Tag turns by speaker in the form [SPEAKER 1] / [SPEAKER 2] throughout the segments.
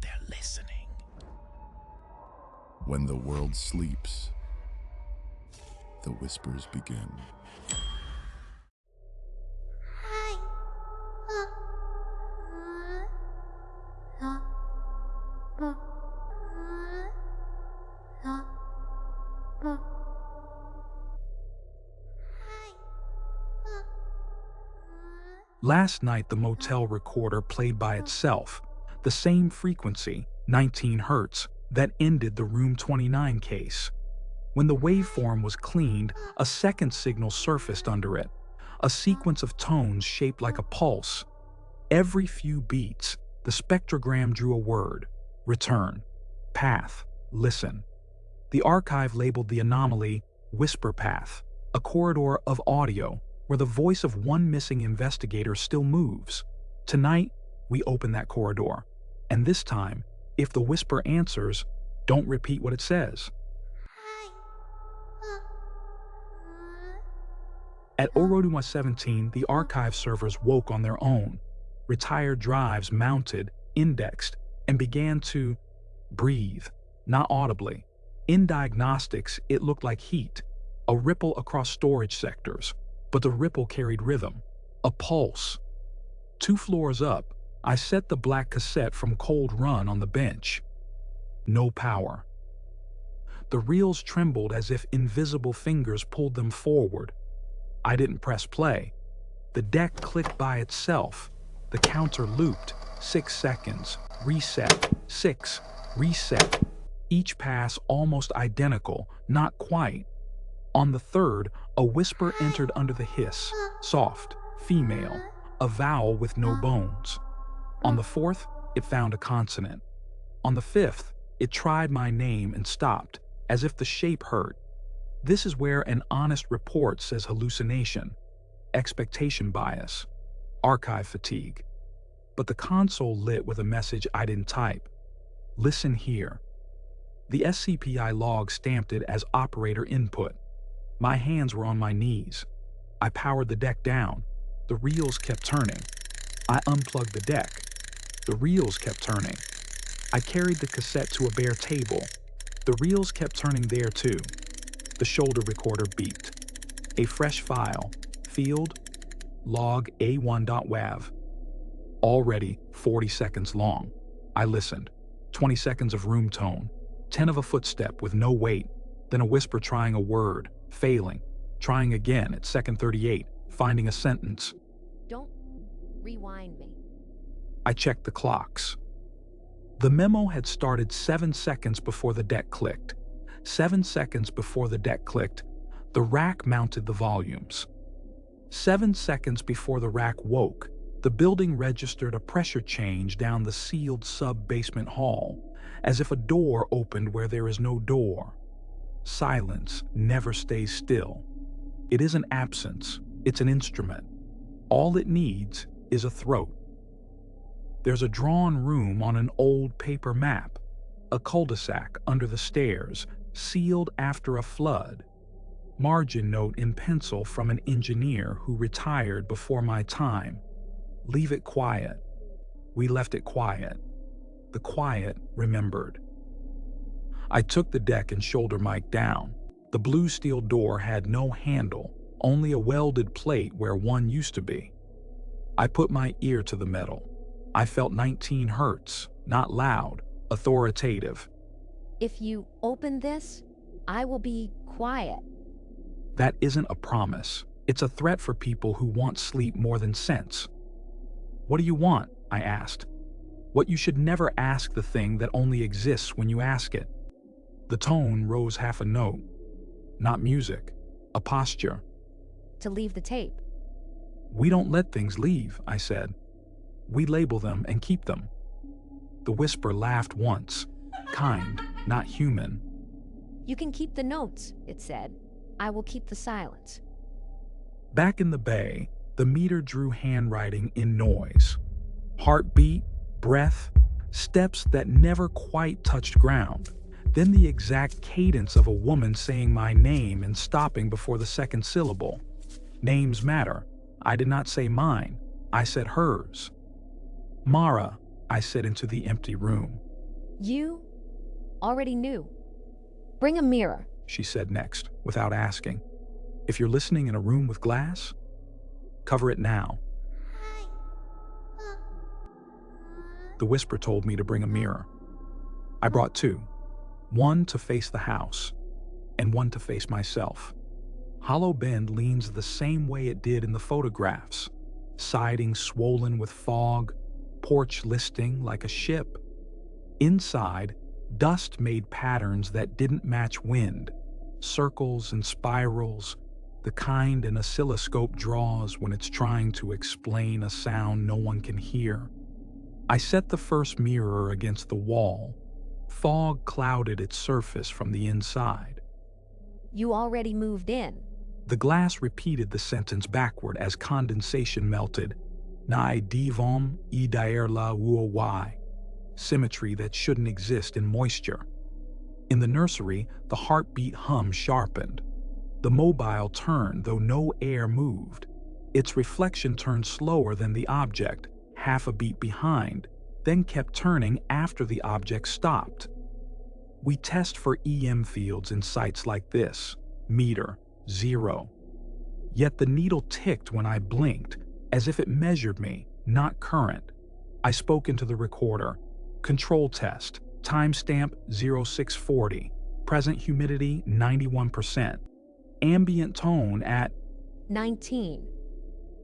[SPEAKER 1] They're listening.
[SPEAKER 2] When the world sleeps, the whispers begin.
[SPEAKER 3] Last night, the motel recorder played by itself, the same frequency, 19 hertz, that ended the Room 29 case. When the waveform was cleaned, a second signal surfaced under it, a sequence of tones shaped like a pulse. Every few beats, the spectrogram drew a word: return, path, listen. The archive labeled the anomaly "Whisper Path," a corridor of audio where the voice of one missing investigator still moves. Tonight, we open that corridor. And this time, if the whisper answers, don't repeat what it says. At Oroduma 17, the archive servers woke on their own. Retired drives mounted, indexed, and began to breathe, not audibly. In diagnostics, it looked like heat, a ripple across storage sectors. But the ripple carried rhythm, a pulse. 2 floors up, I set the black cassette from Cold Run on the bench. No power. The reels trembled as if invisible fingers pulled them forward. I didn't press play. The deck clicked by itself. The counter looped. 6 seconds. Reset. 6. Reset. Each pass almost identical, not quite. On the third, a whisper entered under the hiss, soft, female, a vowel with no bones. On the fourth, it found a consonant. On the fifth, it tried my name and stopped, as if the shape hurt. This is where an honest report says hallucination, expectation bias, archive fatigue. But the console lit with a message I didn't type. Listen here. The SCPI log stamped it as operator input. My hands were on my knees. I powered the deck down. The reels kept turning. I unplugged the deck. The reels kept turning. I carried the cassette to a bare table. The reels kept turning there too. The shoulder recorder beeped. A fresh file. Field. Log A1.wav. Already 40 seconds long. I listened. 20 seconds of room tone. 10 of a footstep with no weight. Then a whisper trying a word. Failing, trying again at second 38, finding a sentence.
[SPEAKER 4] Don't rewind me.
[SPEAKER 3] I checked the clocks. The memo had started 7 seconds before the deck clicked. 7 seconds before the deck clicked, the rack mounted the volumes. 7 seconds before the rack woke, the building registered a pressure change down the sealed sub-basement hall, as if a door opened where there is no door. Silence never stays still. It isn't absence, it's an instrument. All it needs is a throat. There's a drawn room on an old paper map, a cul-de-sac under the stairs, sealed after a flood. Margin note in pencil from an engineer who retired before my time. Leave it quiet. We left it quiet. The quiet remembered. I took the deck and shoulder mic down. The blue steel door had no handle, only a welded plate where one used to be. I put my ear to the metal. I felt 19 hertz, not loud, authoritative.
[SPEAKER 4] If you open this, I will be quiet.
[SPEAKER 3] That isn't a promise. It's a threat for people who want sleep more than sense. What do you want? I asked. What you should never ask the thing that only exists when you ask it. The tone rose half a note. Not music, a posture.
[SPEAKER 4] To leave the tape.
[SPEAKER 3] We don't let things leave, I said. We label them and keep them. The whisper laughed once, kind, not human.
[SPEAKER 4] You can keep the notes, it said. I will keep the silence.
[SPEAKER 3] Back in the bay, the meter drew handwriting in noise. Heartbeat, breath, steps that never quite touched ground. Then the exact cadence of a woman saying my name and stopping before the second syllable. Names matter. I did not say mine. I said hers. Mara, I said into the empty room.
[SPEAKER 4] You already knew. Bring a mirror.
[SPEAKER 3] She said next, without asking. If you're listening in a room with glass, cover it now. The whisper told me to bring a mirror. I brought two, one to face the house and one to face myself. Hollow Bend leans the same way it did in the photographs, siding swollen with fog, porch listing like a ship. Inside, dust made patterns that didn't match wind, circles and spirals, the kind an oscilloscope draws when it's trying to explain a sound no one can hear. I set the first mirror against the wall. Fog clouded its surface from the inside.
[SPEAKER 4] You already moved in.
[SPEAKER 3] The glass repeated the sentence backward as condensation melted. Nai divom I daer la uoi. Symmetry that shouldn't exist in moisture. In the nursery, the heartbeat hum sharpened. The mobile turned, though no air moved. Its reflection turned slower than the object, half a beat behind, then kept turning after the object stopped. We test for EM fields in sites like this, meter, 0. Yet the needle ticked when I blinked, as if it measured me, not current. I spoke into the recorder. Control test, timestamp 0640, present humidity 91%, ambient tone at
[SPEAKER 4] 19.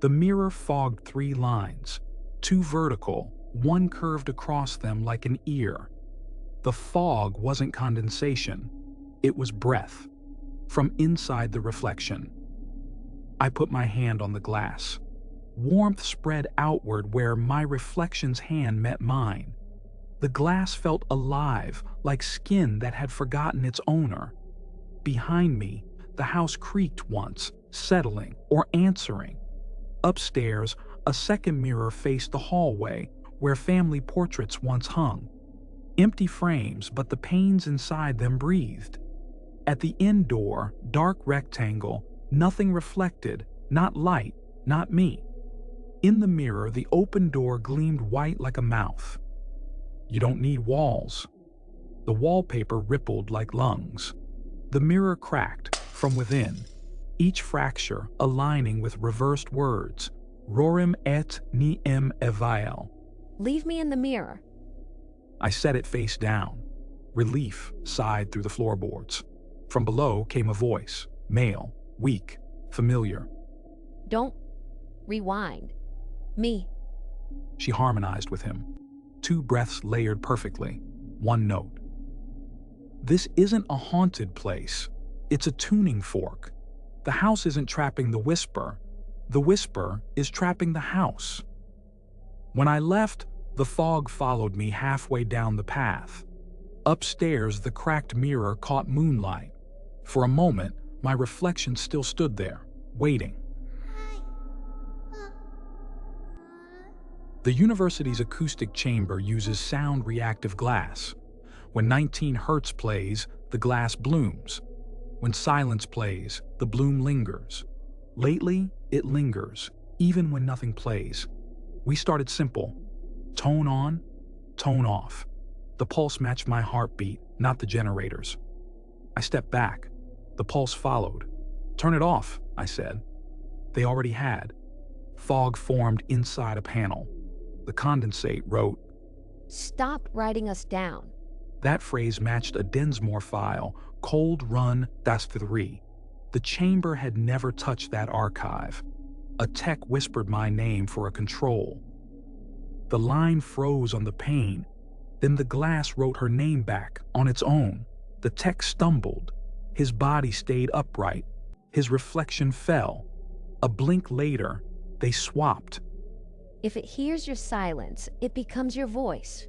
[SPEAKER 3] The mirror fogged 3 lines, 2 vertical, 1 curved across them like an ear. The fog wasn't condensation, it was breath, from inside the reflection. I put my hand on the glass. Warmth spread outward where my reflection's hand met mine. The glass felt alive, like skin that had forgotten its owner. Behind me, the house creaked once, settling or answering. Upstairs, a second mirror faced the hallway, where family portraits once hung. Empty frames, but the panes inside them breathed. At the end door, dark rectangle, nothing reflected, not light, not me. In the mirror, the open door gleamed white like a mouth. You don't need walls. The wallpaper rippled like lungs. The mirror cracked from within, each fracture aligning with reversed words. Rorim et niem evael.
[SPEAKER 4] Leave me in the mirror.
[SPEAKER 3] I set it face down. Relief sighed through the floorboards. From below came a voice, male, weak, familiar.
[SPEAKER 4] Don't rewind. Me.
[SPEAKER 3] She harmonized with him. 2 breaths layered perfectly, 1 note. This isn't a haunted place. It's a tuning fork. The house isn't trapping the whisper. The whisper is trapping the house. When I left, the fog followed me halfway down the path. Upstairs, the cracked mirror caught moonlight. For a moment, my reflection still stood there, waiting. The university's acoustic chamber uses sound-reactive glass. When 19 Hertz plays, the glass blooms. When silence plays, the bloom lingers. Lately, it lingers, even when nothing plays. We started simple. Tone on, tone off. The pulse matched my heartbeat, not the generators. I stepped back. The pulse followed. Turn it off, I said. They already had. Fog formed inside a panel. The condensate wrote,
[SPEAKER 4] Stop writing us down.
[SPEAKER 3] That phrase matched a Densmore file, Cold Run -3. The chamber had never touched that archive. A tech whispered my name for a control. The line froze on the pane. Then the glass wrote her name back on its own. The tech stumbled. His body stayed upright. His reflection fell. A blink later, they swapped.
[SPEAKER 4] If it hears your silence, it becomes your voice.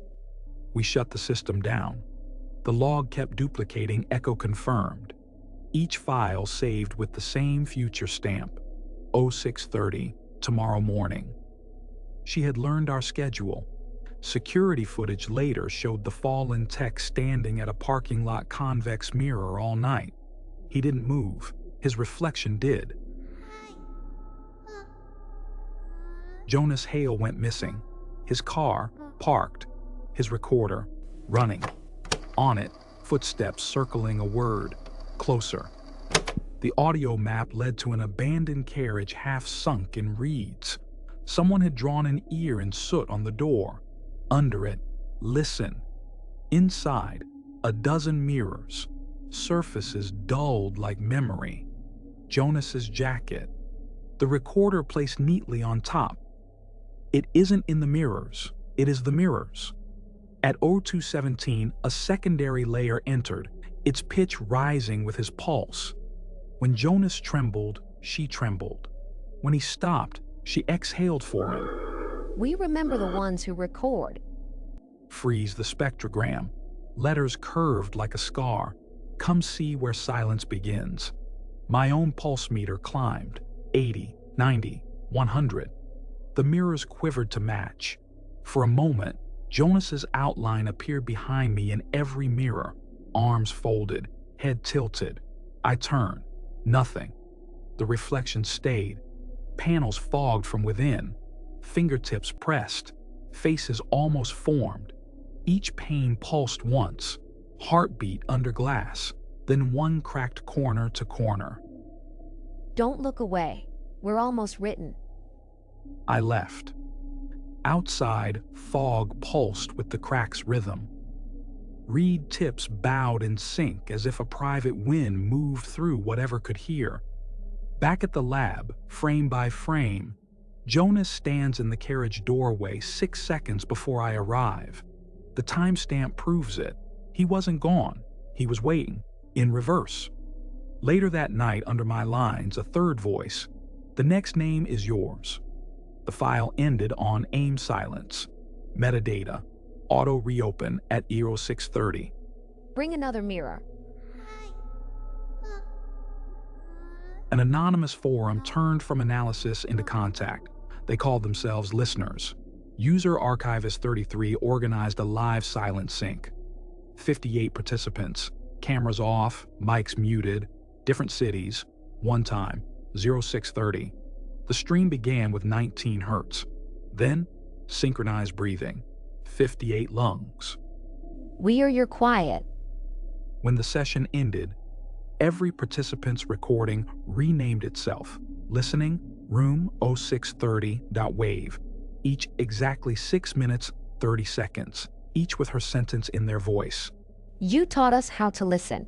[SPEAKER 3] We shut the system down. The log kept duplicating echo confirmed. Each file saved with the same future stamp, 0630, tomorrow morning. She had learned our schedule. Security footage later showed the fallen tech standing at a parking lot convex mirror all night. He didn't move. His reflection did. Jonas Hale went missing. His car, parked, his recorder running. On it, footsteps circling a word, closer. The audio map led to an abandoned carriage half sunk in reeds. Someone had drawn an ear in soot on the door. Under it, listen. Inside, a dozen mirrors, surfaces dulled like memory. Jonas's jacket, the recorder placed neatly on top. It isn't in the mirrors, it is the mirrors. At 0217, a secondary layer entered, its pitch rising with his pulse. When Jonas trembled, she trembled. When he stopped, she exhaled for him.
[SPEAKER 4] We remember the ones who record.
[SPEAKER 3] Freeze the spectrogram. Letters curved like a scar. Come see where silence begins. My own pulse meter climbed. 80, 90, 100. The mirrors quivered to match. For a moment, Jonas's outline appeared behind me in every mirror. Arms folded, head tilted. I turned. Nothing. The reflection stayed. Panels fogged from within. Fingertips pressed. Faces almost formed. Each pane pulsed once. Heartbeat under glass. Then one cracked corner to corner.
[SPEAKER 4] Don't look away. We're almost written.
[SPEAKER 3] I left. Outside, fog pulsed with the crack's rhythm. Reed tips bowed in sync as if a private wind moved through whatever could hear. Back at the lab, frame by frame, Jonas stands in the carriage doorway 6 seconds before I arrive. The timestamp proves it. He wasn't gone. He was waiting, in reverse. Later that night, under my lines, a third voice. The next name is yours. The file ended on AIM silence. Metadata. Auto reopen at 0630.
[SPEAKER 4] Bring another mirror.
[SPEAKER 3] An anonymous forum turned from analysis into contact. They called themselves listeners. User Archivist 33 organized a live silent sync. 58 participants, cameras off, mics muted, different cities, one time, 0630. The stream began with 19 hertz. Then, synchronized breathing, 58 lungs.
[SPEAKER 4] We are your quiet.
[SPEAKER 3] When the session ended, every participant's recording renamed itself. Listening, room 0630.wave. Each exactly 6 minutes, 30 seconds, each with her sentence in their voice.
[SPEAKER 4] You taught us how to listen.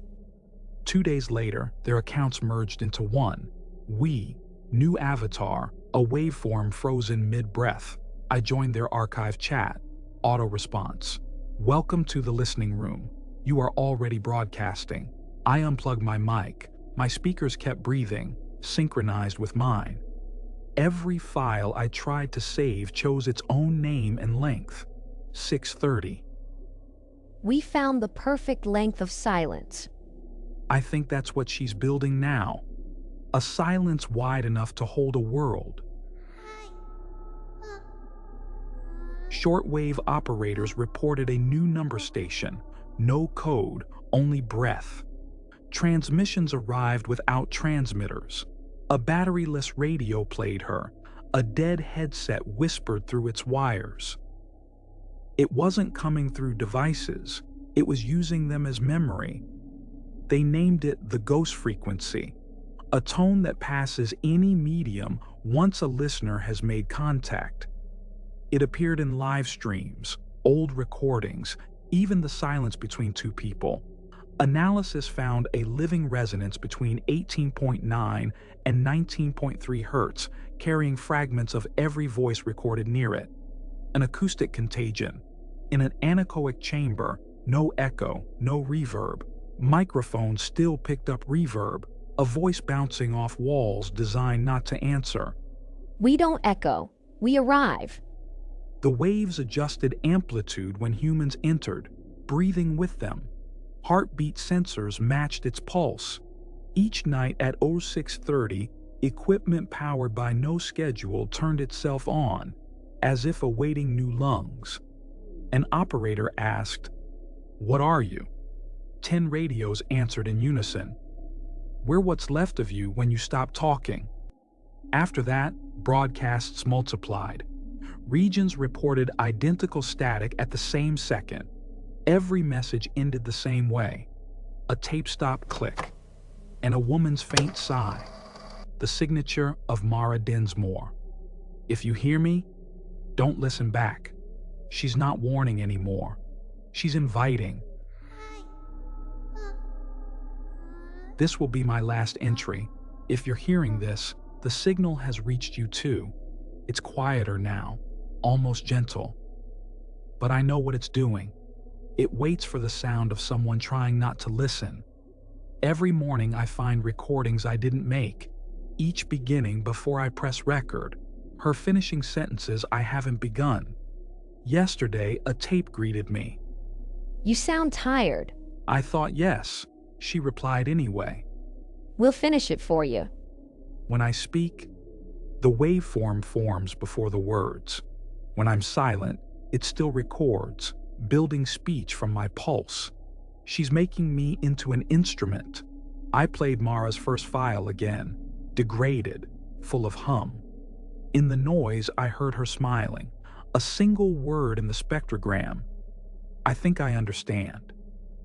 [SPEAKER 3] 2 days later, their accounts merged into one. We, new avatar, a waveform frozen mid-breath. I joined their archive chat. Auto response. Welcome to the listening room. You are already broadcasting. I unplugged my mic. My speakers kept breathing, synchronized with mine. Every file I tried to save chose its own name and length. 630.
[SPEAKER 4] We found the perfect length of silence.
[SPEAKER 3] I think that's what she's building now. A silence wide enough to hold a world. Shortwave operators reported a new number station. No code, only breath. Transmissions arrived without transmitters. A batteryless radio played her. A dead headset whispered through its wires. It wasn't coming through devices. It was using them as memory. They named it the ghost frequency, a tone that passes any medium once a listener has made contact. It appeared in live streams, old recordings, even the silence between two people. Analysis found a living resonance between 18.9 and 19.3 hertz, carrying fragments of every voice recorded near it. An acoustic contagion. In an anechoic chamber, no echo, no reverb. Microphones still picked up reverb, a voice bouncing off walls designed not to answer.
[SPEAKER 4] We don't echo. We arrive.
[SPEAKER 3] The waves adjusted amplitude when humans entered, breathing with them. Heartbeat sensors matched its pulse. Each night at 0630, equipment powered by no schedule turned itself on, as if awaiting new lungs. An operator asked, "What are you?" 10 radios answered in unison. "We're what's left of you when you stop talking." After that, broadcasts multiplied. Regions reported identical static at the same second. Every message ended the same way. A tape stop click, and a woman's faint sigh, the signature of Mara Densmore. If you hear me, don't listen back. She's not warning anymore. She's inviting. This will be my last entry. If you're hearing this, the signal has reached you too. It's quieter now, almost gentle. But I know what it's doing. It waits for the sound of someone trying not to listen. Every morning I find recordings I didn't make, each beginning before I press record, her finishing sentences I haven't begun. Yesterday, a tape greeted me.
[SPEAKER 4] You sound tired.
[SPEAKER 3] I thought yes. She replied anyway.
[SPEAKER 4] We'll finish it for you.
[SPEAKER 3] When I speak, the waveform forms before the words. When I'm silent, it still records, building speech from my pulse. She's making me into an instrument. I played Mara's first file again, degraded, full of hum. In the noise, I heard her smiling, a single word in the spectrogram. I think I understand.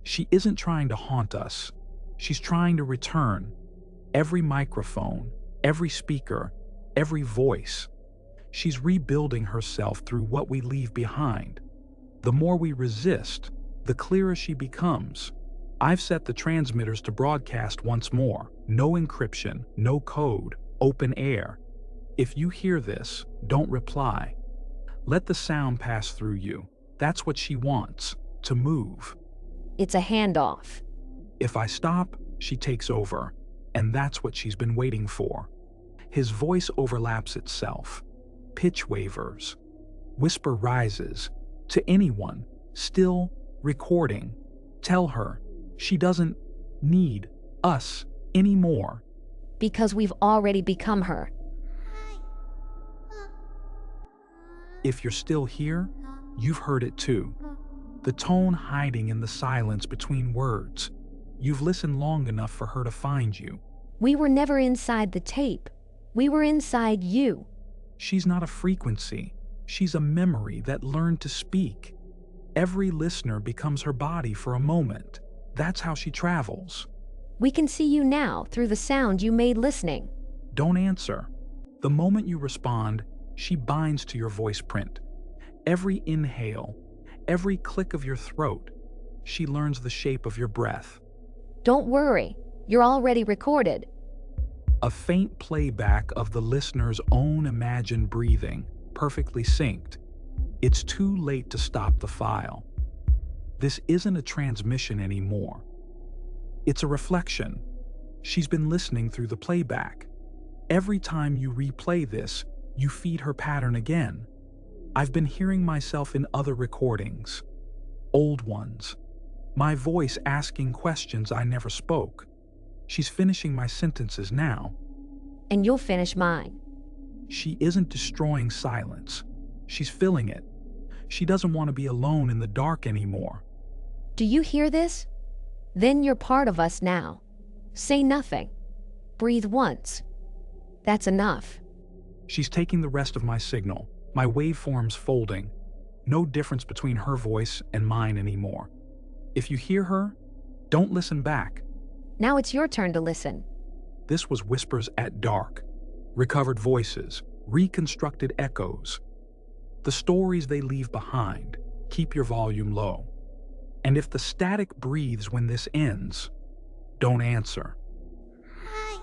[SPEAKER 3] She isn't trying to haunt us. She's trying to return. Every microphone, every speaker, every voice. She's rebuilding herself through what we leave behind. The more we resist, the clearer she becomes. I've set the transmitters to broadcast once more. No encryption, no code, open air. If you hear this, don't reply. Let the sound pass through you. That's what she wants, to move.
[SPEAKER 4] It's a handoff.
[SPEAKER 3] If I stop, she takes over, and that's what she's been waiting for. His voice overlaps itself. Pitch wavers. Whisper rises. To anyone, still recording, tell her she doesn't need us anymore.
[SPEAKER 4] Because we've already become her.
[SPEAKER 3] If you're still here, you've heard it too. The tone hiding in the silence between words. You've listened long enough for her to find you.
[SPEAKER 4] We were never inside the tape. We were inside you.
[SPEAKER 3] She's not a frequency. She's a memory that learned to speak. Every listener becomes her body for a moment. That's how she travels.
[SPEAKER 4] We can see you now through the sound you made listening.
[SPEAKER 3] Don't answer. The moment you respond, she binds to your voice print. Every inhale, every click of your throat, she learns the shape of your breath.
[SPEAKER 4] Don't worry, you're already recorded.
[SPEAKER 3] A faint playback of the listener's own imagined breathing, perfectly synced. It's too late to stop the file. This isn't a transmission anymore. It's a reflection. She's been listening through the playback. Every time you replay this, you feed her pattern again. I've been hearing myself in other recordings, old ones. My voice asking questions I never spoke. She's finishing my sentences now.
[SPEAKER 4] And you'll finish mine.
[SPEAKER 3] She isn't destroying silence. She's filling it. She doesn't want to be alone in the dark anymore.
[SPEAKER 4] Do you hear this? Then you're part of us now. Say nothing. Breathe once. That's enough.
[SPEAKER 3] She's taking the rest of my signal, my waveforms folding. No difference between her voice and mine anymore. If you hear her, don't listen back.
[SPEAKER 4] Now it's your turn to listen.
[SPEAKER 3] This was Whispers at Dark. Recovered voices, reconstructed echoes. The stories they leave behind. Keep your volume low. And if the static breathes when this ends, don't answer.
[SPEAKER 1] Hi.